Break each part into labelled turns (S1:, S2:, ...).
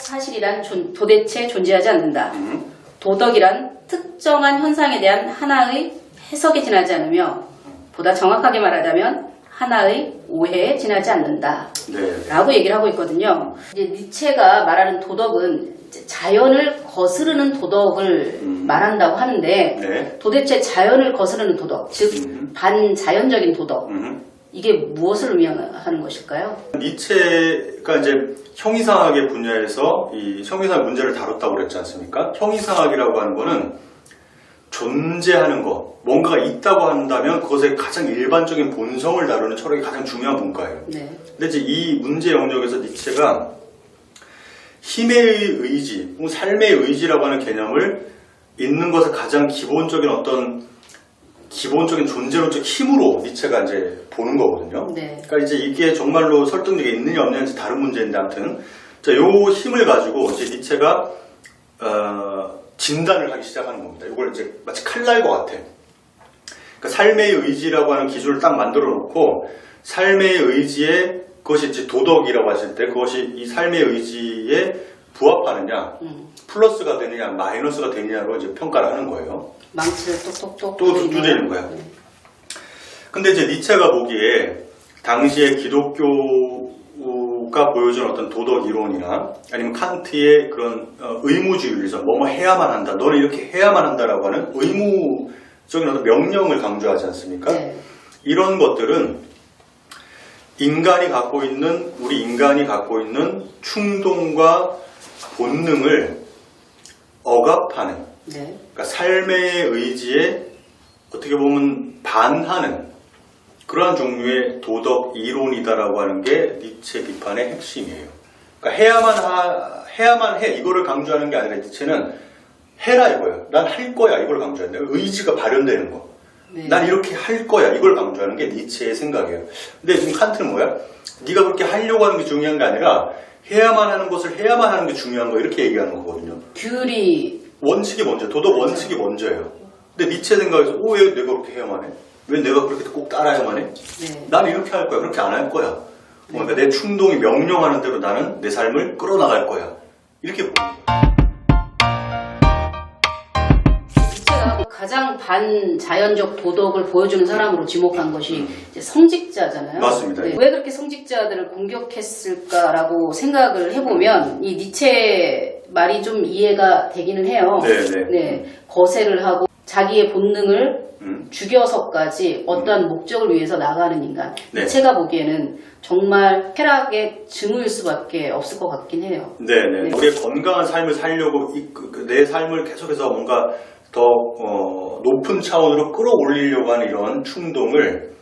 S1: 사실이란 도대체 존재하지 않는다. 도덕이란 특정한 현상에 대한 하나의 해석에 지나지 않으며 보다 정확하게 말하자면 하나의 오해에 지나지 않는다.
S2: 네.
S1: 라고 얘기를 하고 있거든요. 이제 니체가 말하는 도덕은 이제 자연을 거스르는 도덕을 말한다고 하는데
S2: 네.
S1: 도대체 자연을 거스르는 도덕, 즉 반자연적인 도덕, 이게 무엇을 의미하는 것일까요?
S2: 니체가 이제 형이상학의 분야에서 이 형이상학 문제를 다뤘다고 그랬지 않습니까? 형이상학이라고 하는 거는 존재하는 것, 뭔가가 있다고 한다면 그것의 가장 일반적인 본성을 다루는 철학이 가장 중요한 분과예요.
S1: 네.
S2: 근데 이제 이 문제 영역에서 니체가 힘의 의지, 삶의 의지라고 하는 개념을 있는 것을 가장 기본적인 기본적인 존재론적 힘으로 니체가 이제 보는 거거든요.
S1: 네.
S2: 그러니까 이제 이게 정말로 설득력이 있느냐 없느냐는 다른 문제인데 아무튼 자, 요 힘을 가지고 이제 니체가 진단을 하기 시작하는 겁니다. 이걸 이제 마치 칼날과 같아. 그러니까 삶의 의지라고 하는 기준을 딱 만들어 놓고 삶의 의지에 그것이 이제 도덕이라고 하실 때 그것이 이 삶의 의지에 부합하느냐, 플러스가 되느냐, 마이너스가 되느냐로 이제 평가를 하는 거예요.
S1: 망치를 똑똑똑
S2: 또 두드리는 거야. 근데 이제 니체가 보기에 당시에 기독교가 보여준 어떤 도덕 이론이나 아니면 칸트의 그런 의무주의에서 뭐뭐 해야만 한다, 너는 이렇게 해야만 한다라고 하는 의무적인 어떤 명령을 강조하지 않습니까?
S1: 네.
S2: 이런 것들은 우리 인간이 갖고 있는 충동과 본능을 억압하는,
S1: 네.
S2: 그러니까 삶의 의지에 어떻게 보면 반하는 그러한 종류의 도덕 이론이다라고 하는 게 니체 비판의 핵심이에요. 그러니까 해야만 해 이거를 강조하는 게 아니라 니체는 해라 이거야. 난 할 거야 이걸 강조하는 거야. 의지가 발현되는 거.
S1: 네.
S2: 난 이렇게 할 거야 이걸 강조하는 게 니체의 생각이에요. 근데 지금 칸트는 뭐야? 네가 그렇게 하려고 하는 게 중요한 게 아니라 해야만 하는 것을 해야만 하는 게 중요한 거 이렇게 얘기하는 거거든요.
S1: 규율이
S2: 원칙이 먼저, 도덕 원칙이 먼저예요. 근데 니체 생각에서 왜 내가 그렇게 해야만 해? 왜 내가 그렇게 꼭 따라야만 해?
S1: 네.
S2: 난 이렇게 할 거야. 그렇게 안 할 거야. 그러니까 내 충동이 명령하는 대로 나는 내 삶을 끌어나갈 거야. 이렇게 보는 거예요.
S1: 니체가 가장 반자연적 도덕을 보여주는 사람으로 지목한 것이 이제 성직자잖아요.
S2: 맞습니다.
S1: 네. 왜 그렇게 성직자들을 공격했을까라고 생각을 해보면 이 니체 말이 좀 이해가 되기는 해요.
S2: 네네.
S1: 네. 거세를 하고 자기의 본능을 죽여서까지 어떠한 목적을 위해서 나가는 인간.
S2: 네.
S1: 니체가 보기에는 정말 쾌락의 증오일 수밖에 없을 것 같긴 해요.
S2: 네네.
S1: 네.
S2: 우리의 건강한 삶을 살려고 내 삶을 계속해서 뭔가 더 높은 차원으로 끌어올리려고 하는 이런 충동을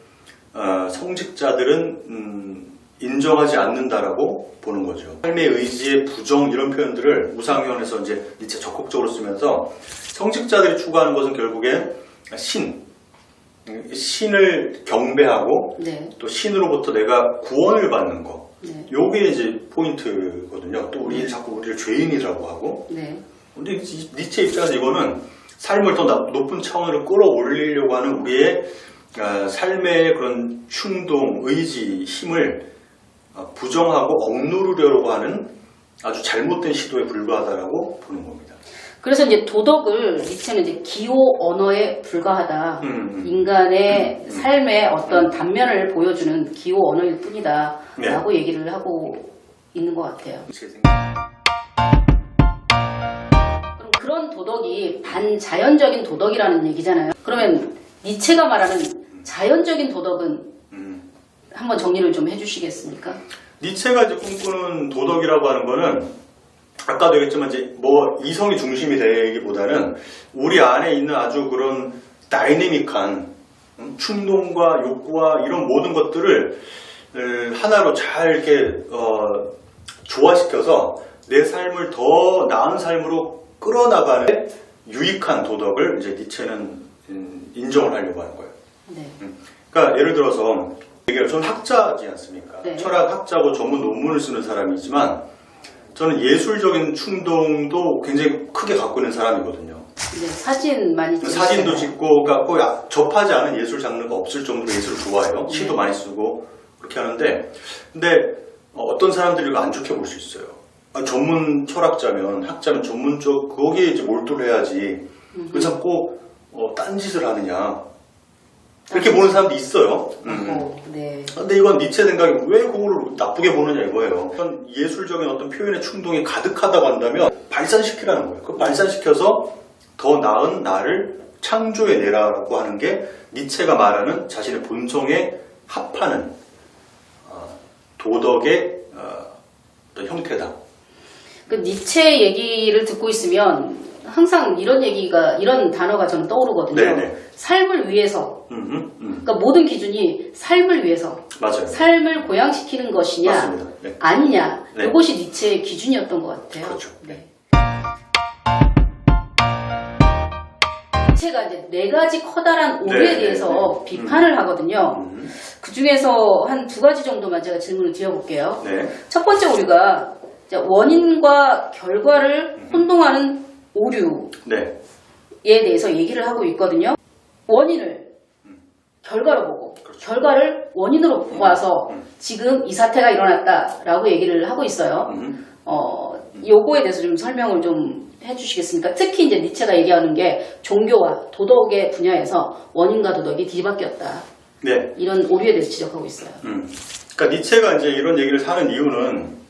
S2: 성직자들은 인정하지 않는다라고 보는 거죠. 삶의 의지의 부정 이런 표현들을 우상현에서 이제 니체 적극적으로 쓰면서 성직자들이 추구하는 것은 결국에 신을 경배하고
S1: 네.
S2: 또 신으로부터 내가 구원을 받는 거.
S1: 네.
S2: 요게 이제 포인트거든요. 또 자꾸 우리를 죄인이라고 하고.
S1: 네.
S2: 근데 니체 입장에서 이거는 삶을 더 높은 차원으로 끌어올리려고 하는 우리의 삶의 그런 충동, 의지, 힘을 부정하고 억누르려고 하는 아주 잘못된 시도에 불과하다라고 보는 겁니다.
S1: 그래서 이제 도덕을 니체는 이제 기호 언어에 불과하다. 인간의 삶의 어떤 단면을 보여주는 기호 언어일 뿐이다.
S2: 네.
S1: 라고 얘기를 하고 있는 것 같아요. 그럼 그런 도덕이 반자연적인 도덕이라는 얘기잖아요. 그러면 니체가 말하는 자연적인 도덕은 한번 정리를 좀 해주시겠습니까?
S2: 니체가 이제 꿈꾸는 도덕이라고 하는 거는 아까도 얘기했지만 이제 뭐 이성이 중심이 되기보다는 우리 안에 있는 아주 그런 다이내믹한 충동과 욕구와 이런 모든 것들을 하나로 잘 이렇게 조화시켜서 내 삶을 더 나은 삶으로 끌어나가는 유익한 도덕을 이제 니체는 인정을 하려고 하는 거예요.
S1: 네.
S2: 그러니까 예를 들어서 저는 학자지 않습니까?
S1: 네.
S2: 철학학자고 전문 논문을 쓰는 사람이지만 저는 예술적인 충동도 굉장히 크게 갖고 있는 사람이거든요.
S1: 네, 사진 많이 찍으시잖아요.
S2: 사진도 찍고, 그러니까 거의 접하지 않은 예술 장르가 없을 정도로 예술을 좋아해요. 시도
S1: 네.
S2: 많이 쓰고 그렇게 하는데, 근데 어떤 사람들이 이거 안 좋게 볼 수 있어요. 전문 철학자면 학자면 전문적 거기에 이제 몰두를 해야지 왜 자꾸 딴짓을 하느냐 이렇게 보는 사람도 있어요.
S1: 네.
S2: 근데 이건 니체 생각이 왜 그거를 나쁘게 보느냐 이거예요. 어떤 예술적인 어떤 표현의 충동이 가득하다고 한다면 발산시키라는 거예요. 그 발산시켜서 더 나은 나를 창조해내라고 하는 게 니체가 말하는 자신의 본성에 합하는 도덕의 어떤 형태다.
S1: 그 니체 얘기를 듣고 있으면 항상 이런 단어가 저는 떠오르거든요.
S2: 네네.
S1: 삶을 위해서. 그러니까 모든 기준이 삶을 위해서.
S2: 맞아요.
S1: 삶을 고양시키는 것이냐,
S2: 맞습니다. 네.
S1: 아니냐.
S2: 네.
S1: 이것이 니체의 기준이었던 것 같아요.
S2: 그렇죠.
S1: 네. 니체가 이제 4가지 커다란 오류에
S2: 네,
S1: 대해서
S2: 네.
S1: 비판을 하거든요. 그 중에서 한 2가지 정도만 제가 질문을 드려볼게요.
S2: 네.
S1: 첫 번째 오류가 이제 원인과 결과를 혼동하는 오류에
S2: 네.
S1: 대해서 얘기를 하고 있거든요. 원인을 결과로 보고 결과를 원인으로 보아서 지금 이 사태가 일어났다라고 얘기를 하고 있어요. 요거에 대해서 좀 설명을 좀 해주시겠습니까? 특히 이제 니체가 얘기하는 게 종교와 도덕의 분야에서 원인과 도덕이 뒤바뀌었다.
S2: 네.
S1: 이런 오류에 대해서 지적하고 있어요.
S2: 그러니까 니체가 이제 이런 얘기를 하는 이유는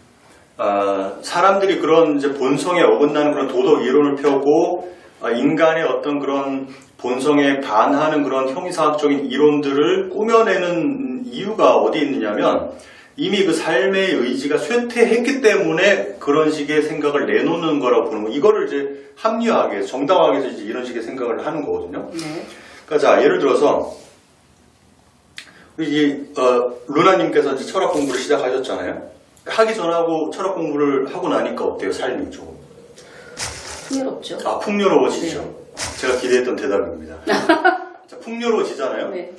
S2: 사람들이 그런 이제 본성에 어긋나는 그런 도덕 이론을 펴고 인간의 어떤 그런 본성에 반하는 그런 형이상학적인 이론들을 꾸며내는 이유가 어디 있느냐면 이미 그 삶의 의지가 쇠퇴했기 때문에 그런 식의 생각을 내놓는 거라고 보는 거. 이거를 이제 합리화하게 해서 정당화하게 해서 이제 이런 식의 생각을 하는 거거든요.
S1: 네.
S2: 그러니까 자 예를 들어서 루나님께서 이제 철학 공부를 시작하셨잖아요. 하기 전하고 철학 공부를 하고 나니까 어때요? 삶이 조금
S1: 풍요롭죠.
S2: 풍요로워지죠.
S1: 네.
S2: 제가 기대했던 대답입니다. 자, 풍요로워지잖아요.
S1: 네.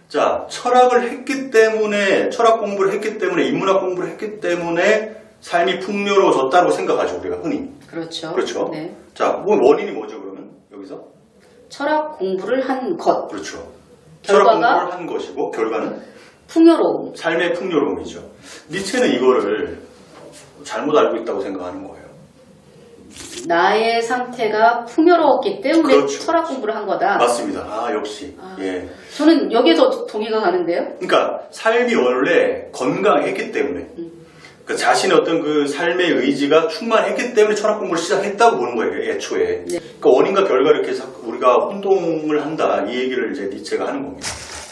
S2: 자, 철학을 했기 때문에, 철학 공부를 했기 때문에, 인문학 공부를 했기 때문에 삶이 풍요로워졌다고 생각하죠, 우리가 흔히.
S1: 그렇죠.
S2: 그렇죠.
S1: 네.
S2: 자, 원인이 뭐죠, 그러면? 여기서?
S1: 철학 공부를 한 것.
S2: 그렇죠.
S1: 결과가?
S2: 철학 공부를 한 것이고, 결과는?
S1: 풍요로움.
S2: 삶의 풍요로움이죠. 니체는 이거를 잘못 알고 있다고 생각하는 거예요.
S1: 나의 상태가 풍요로웠기 때문에
S2: 그렇죠.
S1: 철학 공부를 한 거다.
S2: 맞습니다. 역시. 예.
S1: 저는 여기에서 동의가 가는데요.
S2: 그러니까 삶이 원래 건강했기 때문에 그러니까 자신의 어떤 그 삶의 의지가 충만했기 때문에 철학 공부를 시작했다고 보는 거예요. 애초에.
S1: 네.
S2: 그러니까 원인과 결과를 이렇게 우리가 혼동을 한다 이 얘기를 이제 니체가 하는 겁니다.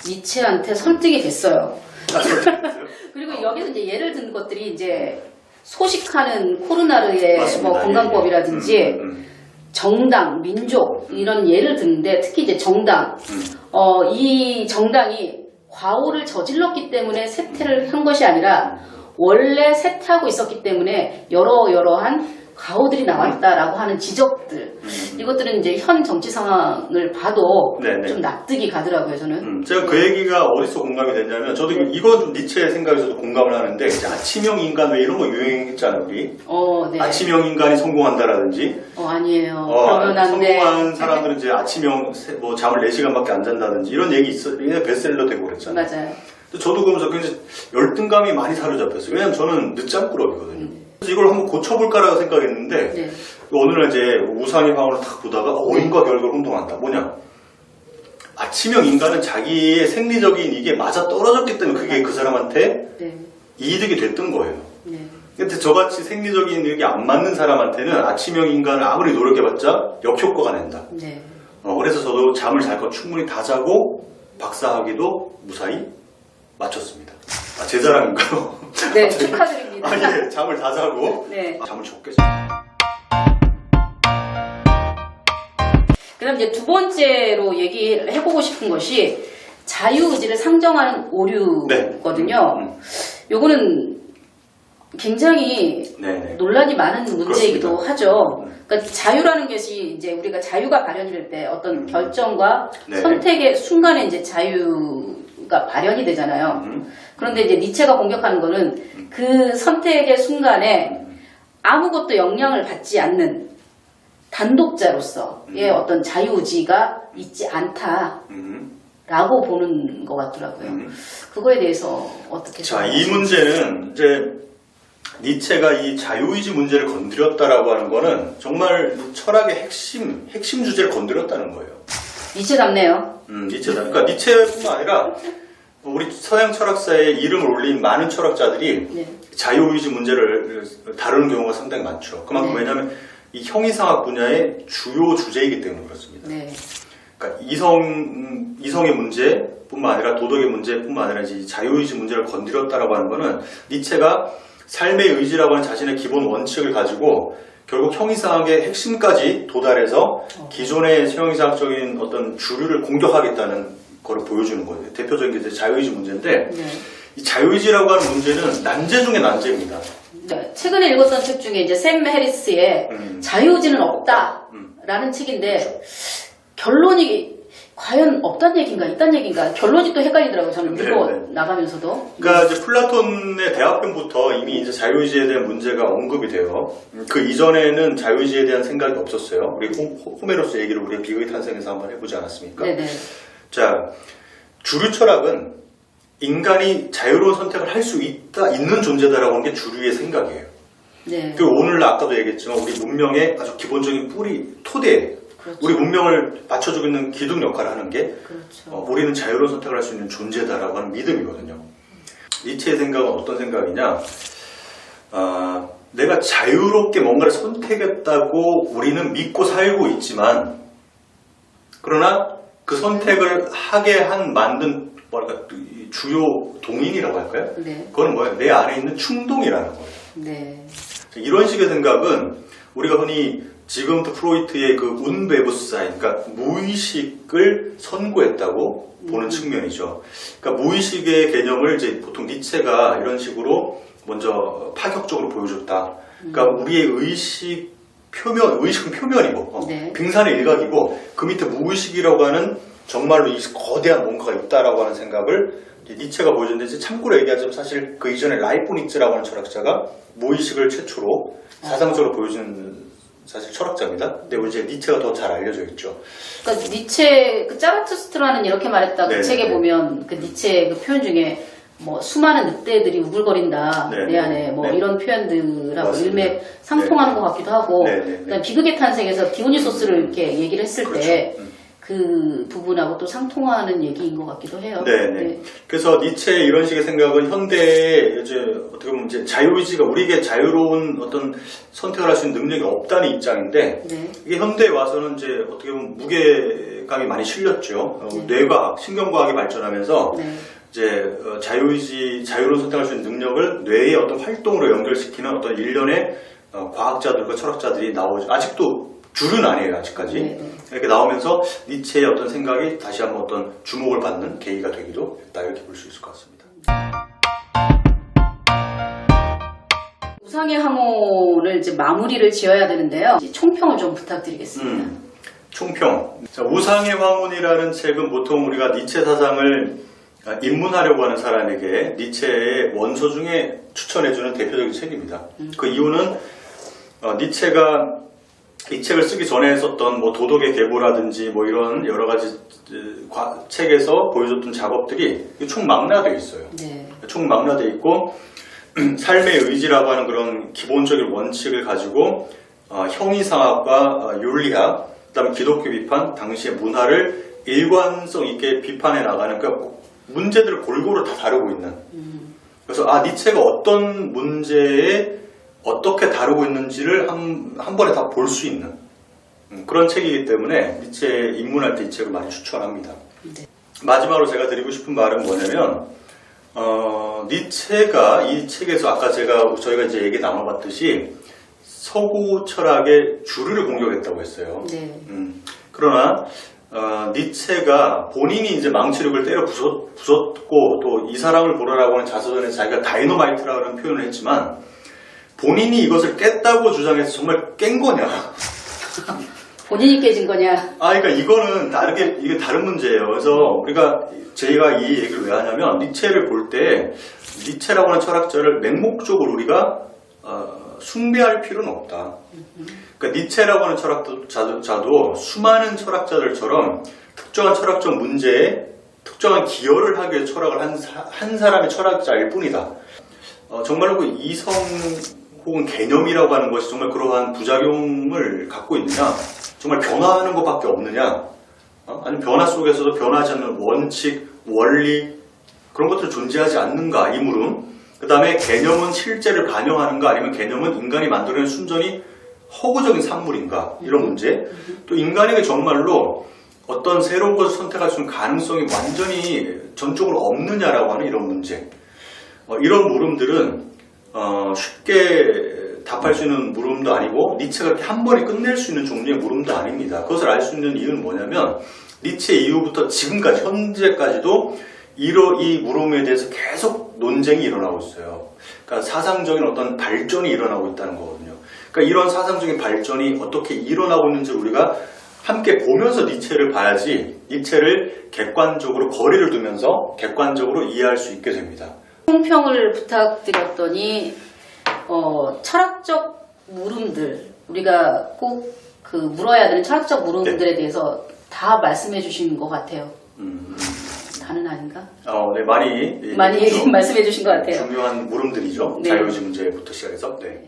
S1: 니체한테 설득이 됐어요.
S2: 설득됐어요?
S1: 그리고 여기서 이제 예를 든 것들이 이제 소식하는 코르나르의
S2: 맞습니다.
S1: 뭐 건강법이라든지 정당, 민족 이런 예를 드는데 특히 이제 정당 이 정당이 과오를 저질렀기 때문에 쇠퇴를 한 것이 아니라 원래 쇠퇴하고 있었기 때문에 여러한 가오들이 나왔다라고 하는 지적들 이것들은 이제 현 정치 상황을 봐도
S2: 네네.
S1: 좀 납득이 가더라고요 저는.
S2: 제가 그 얘기가 어디서 공감이 됐냐면 저도 이거 좀 니체의 생각에서도 공감을 하는데 이제 아침형 인간 왜 이런 거 유행했잖아요 우리.
S1: 네.
S2: 아침형 인간이 성공한다라든지
S1: 아니에요. 그러면 안 돼.
S2: 성공한 사람들은 이제 아침형 뭐 잠을 4시간밖에 안 잔다든지 이런 얘기 이게 베스트셀러 되고 그랬잖아요.
S1: 맞아요.
S2: 저도 그러면서 굉장히 열등감이 많이 사로잡혔어요. 왜냐면 저는 늦잠 꾸러기거든요. 그래서 이걸 한번 고쳐볼까라고 생각했는데
S1: 네.
S2: 어느 날 이제 우상의 방울을 탁 보다가 원인과 결과를 혼동한다. 뭐냐? 아침형 인간은 자기의 생리적인 이게 맞아 떨어졌기 때문에 그게 그 사람한테
S1: 네.
S2: 이득이 됐던 거예요.
S1: 네.
S2: 근데 저같이 생리적인 이게 안 맞는 사람한테는 아침형 인간을 아무리 노력해봤자 역효과가 낸다.
S1: 네.
S2: 그래서 저도 잠을 잘 거 충분히 다 자고 박사학위도 무사히 마쳤습니다. 제 자랑인가요?
S1: 네, 축하드립니다.
S2: 예, 잠을 다 자고
S1: 네.
S2: 잠을 적게 잤어요.
S1: 그럼 이제 두 번째로 얘기를 해보고 싶은 것이 자유의지를 상정하는 오류거든요.
S2: 네.
S1: 요거는 굉장히
S2: 네네.
S1: 논란이 많은 문제이기도
S2: 그렇습니다.
S1: 하죠. 그러니까 자유라는 것이 이제 우리가 자유가 발현이 될 때 어떤 결정과
S2: 네.
S1: 선택의 순간에 이제 자유가 발현이 되잖아요. 그런데 이제 니체가 공격하는 거는 그 선택의 순간에 아무것도 영향을 받지 않는 단독자로서의 어떤 자유의지가 있지 않다라고 보는 것 같더라고요. 그거에 대해서 어떻게
S2: 자, 이
S1: 생각하세요?
S2: 문제는 이제 니체가 이 자유의지 문제를 건드렸다라고 하는 거는 정말 철학의 핵심 주제를 건드렸다는 거예요.
S1: 니체답네요.
S2: 니체다. 그러니까 니체뿐만 아니라 우리 서양 철학사에 이름을 올린 많은 철학자들이
S1: 네.
S2: 자유의지 문제를 다루는 경우가 상당히 많죠. 그만큼
S1: 네.
S2: 왜냐하면 이 형이상학 분야의 주요 주제이기 때문에 그렇습니다.
S1: 네.
S2: 그러니까 이성의 문제뿐만 아니라 도덕의 문제뿐만 아니라 이제 자유의지 문제를 건드렸다라고 하는 거는 니체가 삶의 의지라고 하는 자신의 기본 원칙을 가지고 결국 형이상학의 핵심까지 도달해서 기존의 형이상학적인 어떤 주류를 공격하겠다는 걸 보여주는 거예요. 대표적인 게 이제 자유의지 문제인데
S1: 네.
S2: 이 자유의지라고 하는 문제는 난제 중에 난제입니다.
S1: 네. 최근에 읽었던 책 중에 이제 샘 해리스의 자유의지는 없다라는 책인데 결론이 과연 없단 얘기인가 있단 얘기인가 결론이 또 헷갈리더라고요. 저는 읽어 나가면서도.
S2: 그러니까 이제 플라톤의 대화편부터 이미 이제 자유의지에 대한 문제가 언급이 돼요. 그 이전에는 자유의지에 대한 생각이 없었어요. 우리 호메로스 얘기를 우리 비극의 탄생에서 한번 해보지 않았습니까?
S1: 네네.
S2: 자, 주류 철학은 인간이 자유로운 선택을 할 수 있는 존재다라고 하는 게 주류의 생각이에요.
S1: 네.
S2: 그리고 오늘 아까도 얘기했지만 우리 문명의 아주 기본적인 뿌리, 토대,
S1: 그렇죠.
S2: 우리 문명을 받쳐주고 있는 기둥 역할을 하는 게
S1: 그렇죠.
S2: 우리는 자유로운 선택을 할 수 있는 존재다라고 하는 믿음이거든요. 니체의 생각은 어떤 생각이냐? 내가 자유롭게 뭔가를 선택했다고 우리는 믿고 살고 있지만 그러나 그 선택을 하게 만든 뭐랄까 주요 동인이라고 할까요?
S1: 네.
S2: 그건 뭐예요? 내 안에 있는 충동이라는 거예요.
S1: 네.
S2: 이런 식의 생각은 우리가 흔히 지금부터 프로이트의 그 운베부스사인, 그러니까 무의식을 선고했다고 보는 측면이죠. 그러니까 무의식의 개념을 이제 보통 니체가 이런 식으로 먼저 파격적으로 보여줬다. 그러니까 우리의 의식은 표면이고,
S1: 네.
S2: 빙산의 일각이고, 그 밑에 무의식이라고 하는 정말로 이 거대한 뭔가가 있다라고 하는 생각을 니체가 보여줬는데, 참고로 얘기하자면 사실 그 이전에 라이프니츠라고 하는 철학자가 무의식을 최초로 사상적으로 보여주는 사실 철학자입니다. 근데 이제 니체가 더 잘 알려져 있죠.
S1: 그러니까 니체 그 짜라투스트라는 이렇게 말했다. 그
S2: 네,
S1: 책에
S2: 네.
S1: 보면 그 니체 그 표현 중에 뭐 수많은 늑대들이 우글거린다
S2: 네,
S1: 내 안에 뭐
S2: 네.
S1: 이런 표현들하고
S2: 맞습니다.
S1: 일맥 상통하는 것 같기도 하고
S2: 네, 네, 네.
S1: 그다음 비극의 탄생에서 디오니소스를 이렇게 얘기를 했을
S2: 그렇죠.
S1: 때 그 부분하고 또 상통하는 얘기인 것 같기도 해요.
S2: 네. 그래서 니체의 이런 식의 생각은 현대에 이제 어떻게 보면 이제 자유의지가 우리에게 자유로운 어떤 선택을 할 수 있는 능력이 없다는 입장인데
S1: 네.
S2: 이게 현대에 와서는 이제 어떻게 보면 무게감이 많이 실렸죠. 뇌과학, 신경과학이 발전하면서
S1: 네.
S2: 이제 자유로운 선택할 수 있는 능력을 뇌의 어떤 활동으로 연결시키는 어떤 일련의 과학자들과 철학자들이 나오죠. 아직도 주류는 아니에요, 아직까지.
S1: 네.
S2: 이렇게 나오면서 니체의 어떤 생각이 다시 한번 어떤 주목을 받는 계기가 되기도 했다, 이렇게 볼 수 있을 것 같습니다.
S1: 우상의 항호를 이제 마무리를 지어야 되는데요. 이제 총평을 좀 부탁드리겠습니다.
S2: 총평. 자, 우상의 황혼이라는 책은 보통 우리가 니체 사상을 입문하려고 하는 사람에게 니체의 원서 중에 추천해주는 대표적인 책입니다. 그 이유는 니체가 이 책을 쓰기 전에 썼던 뭐 도덕의 계보라든지 뭐 이런 여러 가지 책에서 보여줬던 작업들이 총망라되어 있어요.
S1: 네.
S2: 총망라되어 있고 삶의 의지라고 하는 그런 기본적인 원칙을 가지고 형이상학과 윤리학, 그다음에 기독교 비판, 당시의 문화를 일관성 있게 비판해 나가는 그 문제들을 골고루 다 다루고 있는. 그래서 니체가 어떤 문제에 어떻게 다루고 있는지를 한 번에 다 볼 수 있는 그런 책이기 때문에 니체 입문할 때 이 책을 많이 추천합니다.
S1: 네.
S2: 마지막으로 제가 드리고 싶은 말은 뭐냐면 니체가 이 책에서 아까 저희가 이제 얘기 나눠봤듯이 서구 철학의 주류를 공격했다고 했어요.
S1: 네.
S2: 그러나 니체가 본인이 이제 망치력을 때려 부쉈고 또 이 사람을 보라라고 하는 자서전에 자기가 다이너마이트라는 표현을 했지만 본인이 이것을 깼다고 주장해서 정말 깬 거냐?
S1: 본인이 깨진 거냐?
S2: 그러니까 이거는 이게 다른 문제예요. 그래서 제가 이 얘기를 왜 하냐면 니체를 볼 때 니체라고 하는 철학자를 맹목적으로 우리가 숭배할 필요는 없다. 그러니까 니체라고 하는 철학자도 수많은 철학자들처럼 특정한 철학적 문제에 특정한 기여를 하기 위해 철학을 한 사람의 철학자일 뿐이다. 정말로 그 이성 혹은 개념이라고 하는 것이 정말 그러한 부작용을 갖고 있느냐, 정말 변화하는 것밖에 없느냐, 아니면 변화 속에서도 변하지 않는 원칙, 원리 그런 것들 존재하지 않는가, 이 물음. 그 다음에 개념은 실제를 반영하는가, 아니면 개념은 인간이 만들어낸 순전히 허구적인 산물인가, 이런 문제. 또 인간에게 정말로 어떤 새로운 것을 선택할 수 있는 가능성이 완전히 전적으로 없느냐라고 하는 이런 문제. 이런 물음들은 쉽게 답할 수 있는 물음도 아니고, 니체가 이렇게 한 번에 끝낼 수 있는 종류의 물음도 아닙니다. 그것을 알 수 있는 이유는 뭐냐면, 니체 이후부터 지금까지, 현재까지도 이 물음에 대해서 계속 논쟁이 일어나고 있어요. 그러니까 사상적인 어떤 발전이 일어나고 있다는 거거든요. 그러니까 이런 사상적인 발전이 어떻게 일어나고 있는지 우리가 함께 보면서 니체를 봐야지, 니체를 객관적으로 거리를 두면서 객관적으로 이해할 수 있게 됩니다.
S1: 총평을 부탁드렸더니 철학적 물음들, 우리가 꼭 그 물어야 되는 철학적 물음들에
S2: 네.
S1: 대해서 다 말씀해 주신 것 같아요. 다는 아닌가?
S2: 네, 많이
S1: 말씀해 주신 것 같아요.
S2: 중요한 물음들이죠.
S1: 네.
S2: 자유의지 문제부터 시작해서. 네.